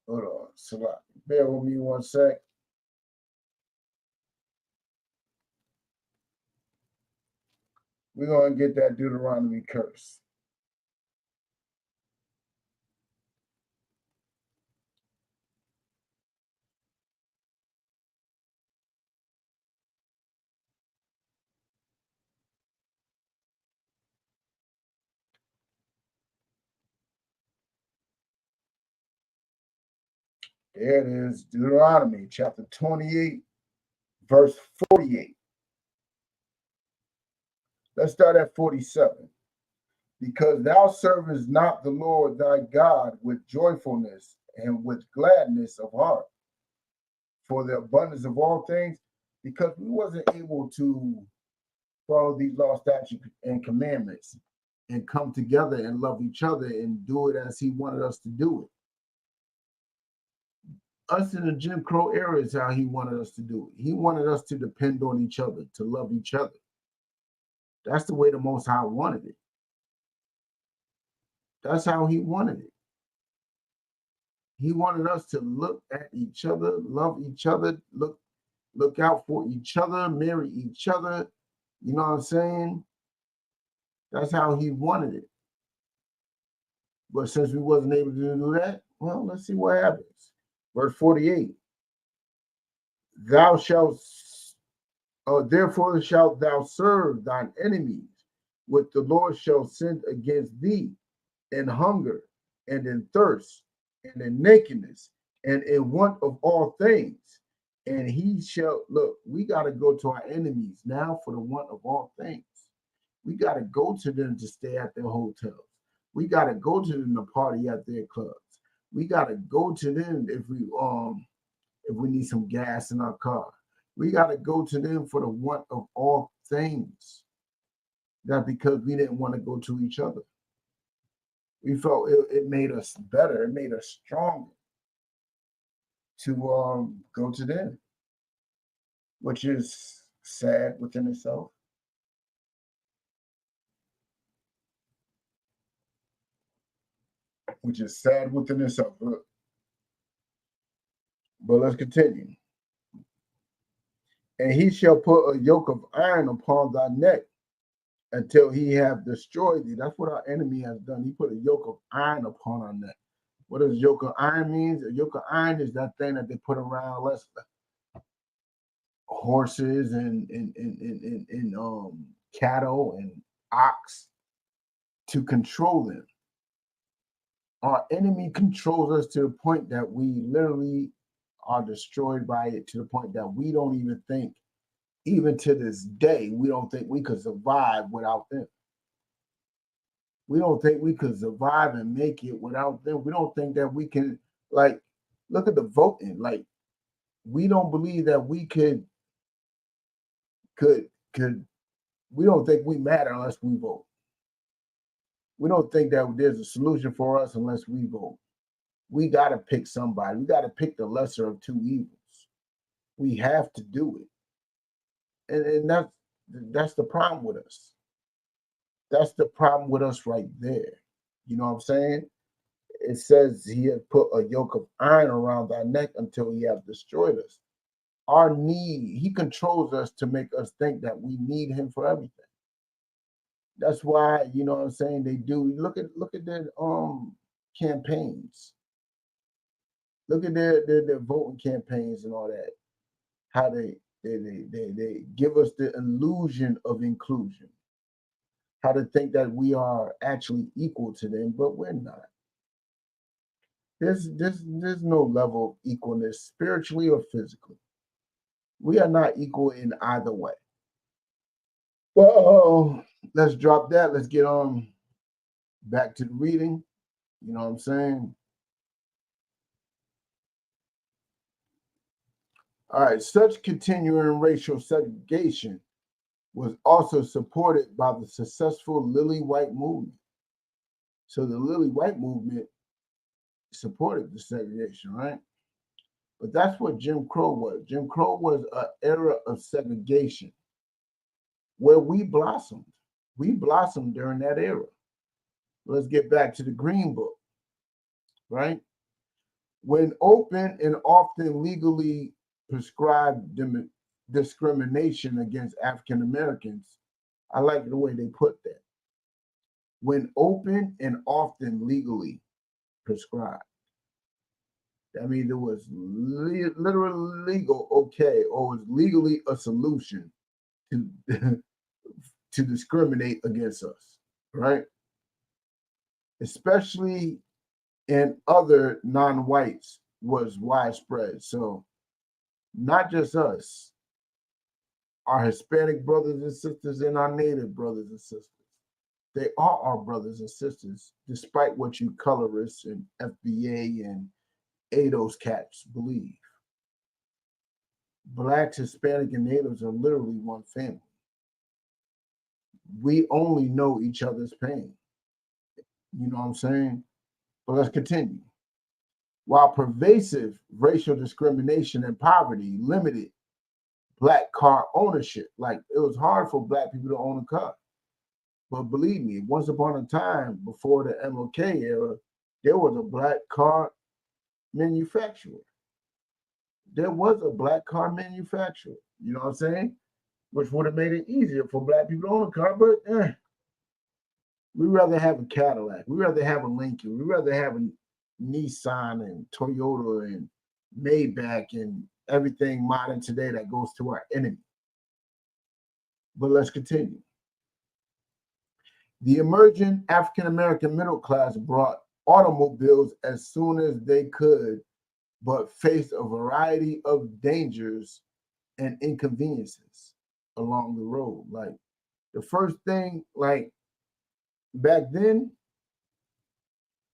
Hold on, Salah. Bear with me one sec. We're going to get that Deuteronomy curse. There it is, Deuteronomy chapter 28, verse 48. Let's start at 47. Because thou servest not the Lord thy God with joyfulness and with gladness of heart for the abundance of all things, because we wasn't able to follow these law, statutes, and commandments and come together and love each other and do it as he wanted us to do it. Us in the Jim Crow era is how he wanted us to do it. He wanted us to depend on each other, to love each other. That's the way the Most High wanted it. That's how he wanted it. He wanted us to look at each other, love each other, look out for each other, marry each other. You know what I'm saying? That's how he wanted it. But since we wasn't able to do that, well, let's see what happens. Verse 48. Therefore shalt thou serve thine enemies, which the Lord shall send against thee in hunger and in thirst and in nakedness and in want of all things. And he shall, look, we got to go to our enemies now for the want of all things. We got to go to them to stay at their hotels. We got to go to them to party at their clubs. We got to go to them if we need some gas in our car. We got to go to them for the want of all things. That's because we didn't want to go to each other. We felt it made us better. It made us stronger to go to them, which is sad within itself. Which is sad within itself. But let's continue. And he shall put a yoke of iron upon thy neck until he have destroyed thee. That's what our enemy has done. He put a yoke of iron upon our neck. What does yoke of iron means? A yoke of iron is that thing that they put around horses and cattle and ox to control them. Our enemy controls us to the point that we literally are destroyed by it, to the point that we don't even think, even to this day, we don't think we could survive without them. We don't think we could survive and make it without them. We don't think that we can, like, look at the voting. Like, we don't believe that we could, we don't think we matter unless we vote. We don't think that there's a solution for us unless we vote. We got to pick somebody. We got to pick the lesser of two evils. We have to do it. And that's the problem with us. That's the problem with us right there. You know what I'm saying? It says he had put a yoke of iron around our neck until he have destroyed us. Our need, he controls us to make us think that we need him for everything. That's why, you know what I'm saying, they do. Look at their campaigns. Look at their voting campaigns and all that. How they give us the illusion of inclusion. How to think that we are actually equal to them, but we're not. There's no level of equalness, spiritually or physically. We are not equal in either way. Well, let's drop that. Let's get on back to the reading. You know what I'm saying? All right, such continuing racial segregation was also supported by the successful Lily White movement. So the Lily White movement supported the segregation, right? But that's what Jim Crow was. Jim Crow was an era of segregation where we blossomed. We blossomed during that era. Let's get back to the Green Book, right? When open and often legally prescribed discrimination against African Americans, I like the way they put that. When open and often legally prescribed. That means it was literally legal, okay, or was legally a solution to to discriminate against us, right? Especially in other non-whites was widespread. So not just us, our Hispanic brothers and sisters and our Native brothers and sisters. They are our brothers and sisters, despite what you colorists and FBA and ADOS cats believe. Blacks, Hispanic, and Natives are literally one family. We only know each other's pain. You know what I'm saying? But let's continue. While pervasive racial discrimination and poverty limited Black car ownership, like it was hard for Black people to own a car. But believe me, once upon a time, before the MLK era, there was a Black car manufacturer. There was a Black car manufacturer, you know what I'm saying? Which would have made it easier for Black people to own a car, but we'd rather have a Cadillac. We'd rather have a Lincoln. We'd rather have a Nissan and Toyota and Maybach and everything modern today that goes to our enemy. But let's continue. The emerging African-American middle class brought automobiles as soon as they could, but faced a variety of dangers and inconveniences along the road. Like the first thing, like back then,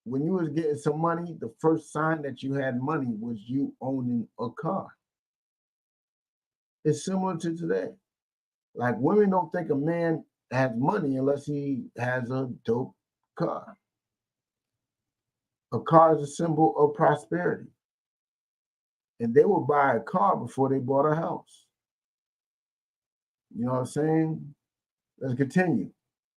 when you was getting some money, the first sign that you had money was you owning a car. It's similar to today. Like women don't think a man has money unless he has a dope car. A car is a symbol of prosperity. And they will buy a car before they bought a house. You know what I'm saying? Let's continue.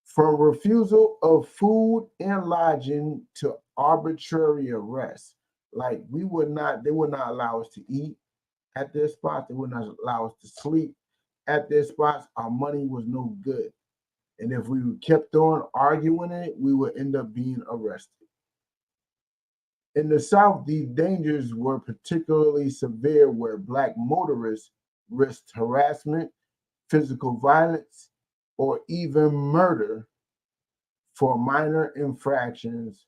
From refusal of food and lodging to arbitrary arrest. Like they would not allow us to eat at their spots. They would not allow us to sleep at their spots. Our money was no good. And if we kept on arguing it, we would end up being arrested. In the South, these dangers were particularly severe where Black motorists risked harassment, physical violence, or even murder for minor infractions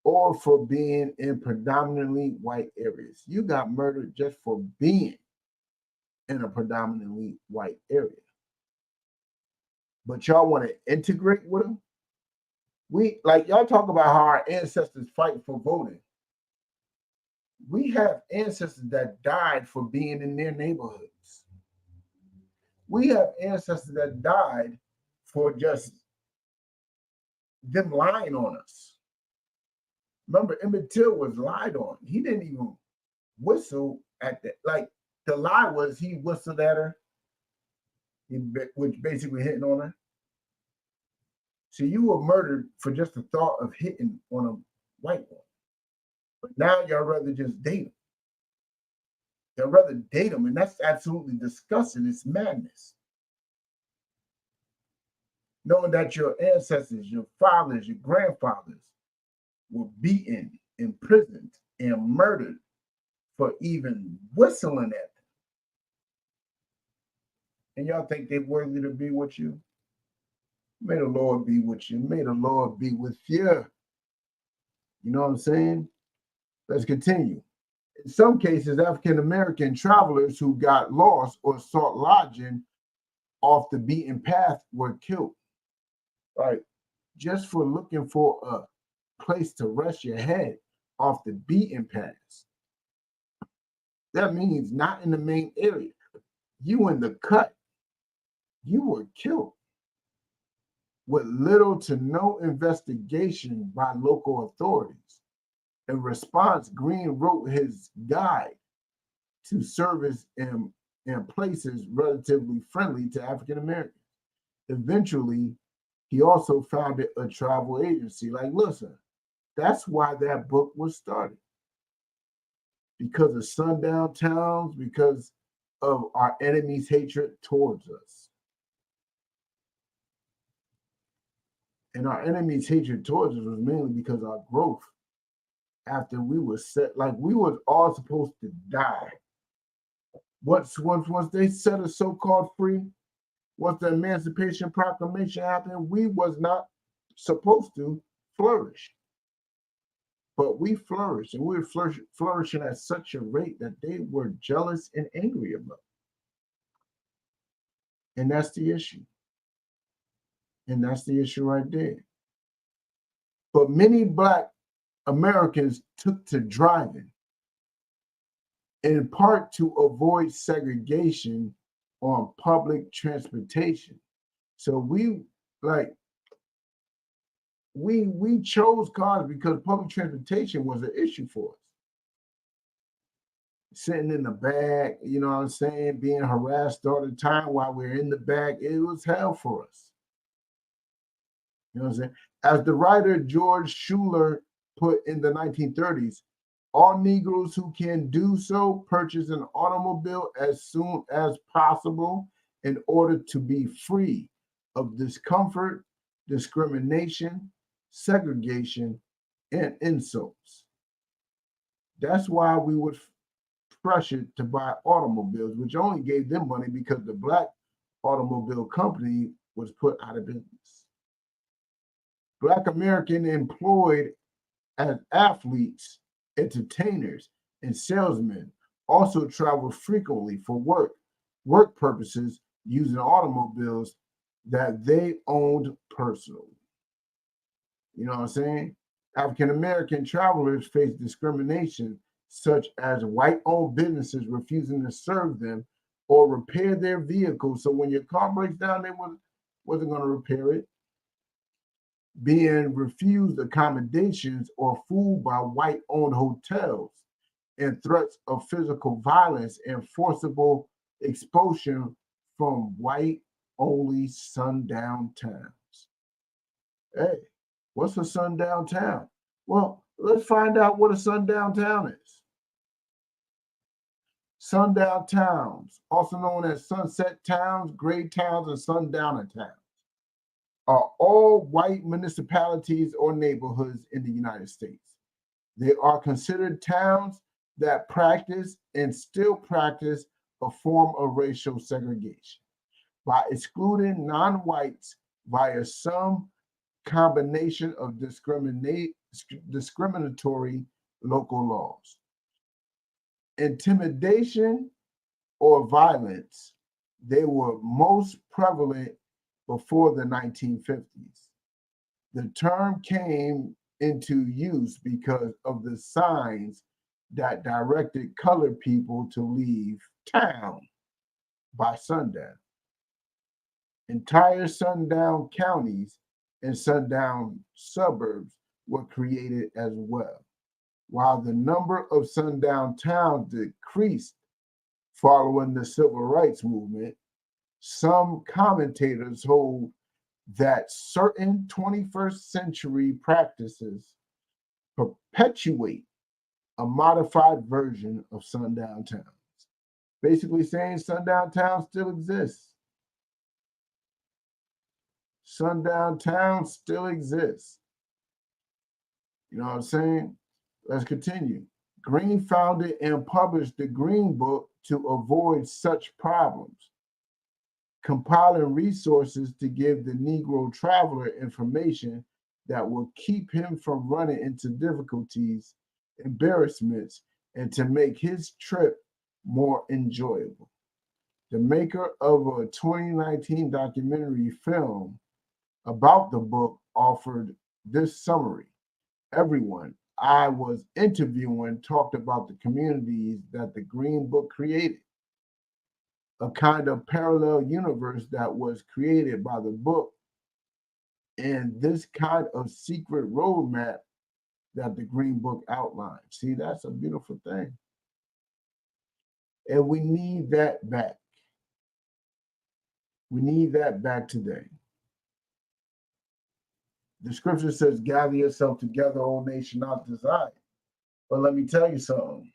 or for being in predominantly white areas. You got murdered just for being in a predominantly white area. But y'all want to integrate with them? Y'all talk about how our ancestors fight for voting. We have ancestors that died for being in their neighborhoods. We have ancestors that died for just them lying on us. Remember, Emmett Till was lied on. He didn't even whistle at that. Like, the lie was he whistled at her, which basically hitting on her. So you were murdered for just the thought of hitting on a white woman. But now y'all rather just date them. Y'all rather date them, and that's absolutely disgusting. It's madness. Knowing that your ancestors, your fathers, your grandfathers were beaten, imprisoned, and murdered for even whistling at them. And y'all think they're worthy to be with you? May the Lord be with you. May the Lord be with you. You know what I'm saying? Let's continue. In some cases, African-American travelers who got lost or sought lodging off the beaten path were killed. Right? Just for looking for a place to rest your head off the beaten paths. That means not in the main area. You in the cut. You were killed with little to no investigation by local authorities. In response, Green wrote his guide to service in places relatively friendly to African Americans. Eventually, he also founded a travel agency. Like, listen, that's why that book was started. Because of sundown towns, because of our enemy's hatred towards us. And our enemy's hatred towards us was mainly because of our growth. After we were set, like we was all supposed to die. Once they set us so-called free, once the Emancipation Proclamation happened, we was not supposed to flourish. But we flourished, and we were flourishing at such a rate that they were jealous and angry about. And that's the issue. And that's the issue right there. But many Black Americans took to driving, in part to avoid segregation on public transportation. So we chose cars because public transportation was an issue for us. Sitting in the back, you know what I'm saying, being harassed all the time while we're in the back, it was hell for us. You know what I'm saying? As the writer George Schuler put in the 1930s, all Negroes who can do so purchase an automobile as soon as possible in order to be free of discomfort, discrimination, segregation, and insults. That's why we were pressured to buy automobiles, which only gave them money because the Black automobile company was put out of business. Black American employed as athletes, entertainers, and salesmen also traveled frequently for work purposes using automobiles that they owned personally. You know what I'm saying? African American travelers face discrimination, such as white owned businesses refusing to serve them or repair their vehicles. So when your car breaks down, they wasn't going to repair it. Being refused accommodations or food by white owned hotels, and threats of physical violence and forcible expulsion from white only sundown towns. Hey, what's a sundown town? Well, let's find out what a sundown town is. Sundown towns, also known as sunset towns, gray towns, and sundowner towns, are all white municipalities or neighborhoods in the United States. They are considered towns that practice and still practice a form of racial segregation by excluding non-whites via some combination of discriminatory local laws. Intimidation or violence, they were most prevalent before the 1950s. The term came into use because of the signs that directed colored people to leave town by sundown. Entire sundown counties and sundown suburbs were created as well. While the number of sundown towns decreased following the civil rights movement, some commentators hold that certain 21st century practices perpetuate a modified version of sundown towns. Basically saying sundown towns still exist. Sundown towns still exist. You know what I'm saying? Let's continue. Green founded and published the Green Book to avoid such problems, compiling resources to give the Negro traveler information that will keep him from running into difficulties, embarrassments, and to make his trip more enjoyable. The maker of a 2019 documentary film about the book offered this summary. Everyone I was interviewing talked about the communities that the Green Book created, a kind of parallel universe that was created by the book, and this kind of secret roadmap that the Green Book outlines. See, that's a beautiful thing. And we need that back. We need that back today. The scripture says, gather yourself together, O nation not desired. But let me tell you something.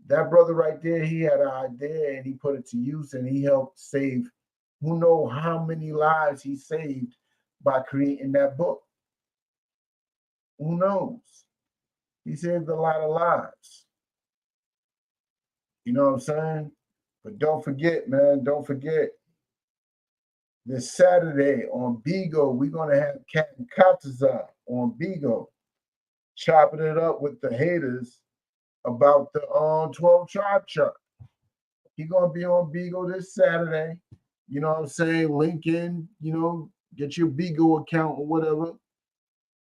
That brother right there, he had an idea and he put it to use and he helped save who knows how many lives he saved by creating that book. Who knows? He saved a lot of lives. You know what I'm saying? But don't forget, man, don't forget. This Saturday on Bigo, we're going to have Captain Kataza on Bigo, chopping it up with the haters about the 12 tribe chart. He's going to be on Bigo this Saturday. You know what I'm saying? Link in, get your Bigo account or whatever.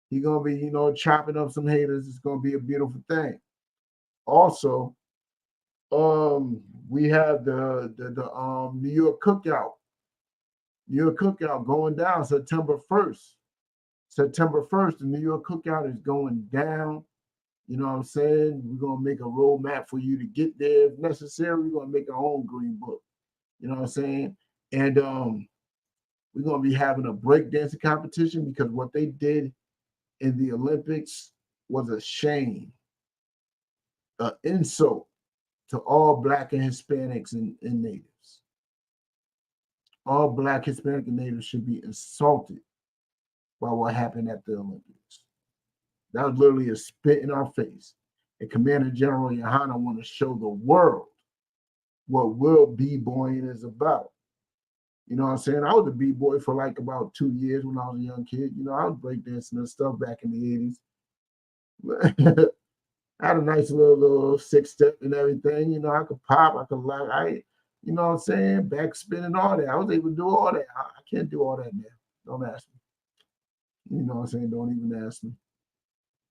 He's going to be, chopping up some haters. It's going to be a beautiful thing. Also, we have the New York Cookout. New York Cookout going down September 1st. September 1st, the New York Cookout is going down. You know what I'm saying? We're going to make a roadmap for you to get there. If necessary, we're going to make our own Green Book. You know what I'm saying? And we're going to be having a breakdancing competition because what they did in the Olympics was a shame, an insult to all Black and Hispanics and Natives. All Black, Hispanic, and Natives should be insulted by what happened at the Olympics. That was literally a spit in our face. And Commander General YAHANNA want to show the world what real b-boying is about. You know what I'm saying? I was a B-boy for like about 2 years when I was a young kid. You know, I was breakdancing and stuff back in the 80s. I had a nice little six-step and everything. You know, I could pop, I could lock, you know what I'm saying? Backspin and all that. I was able to do all that. I can't do all that now. Don't ask me. You know what I'm saying? Don't even ask me.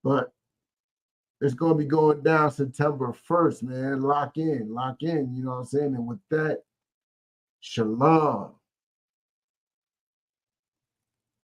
But it's going to be going down September 1st, man. Lock in, you know what I'm saying? And with that, shalom.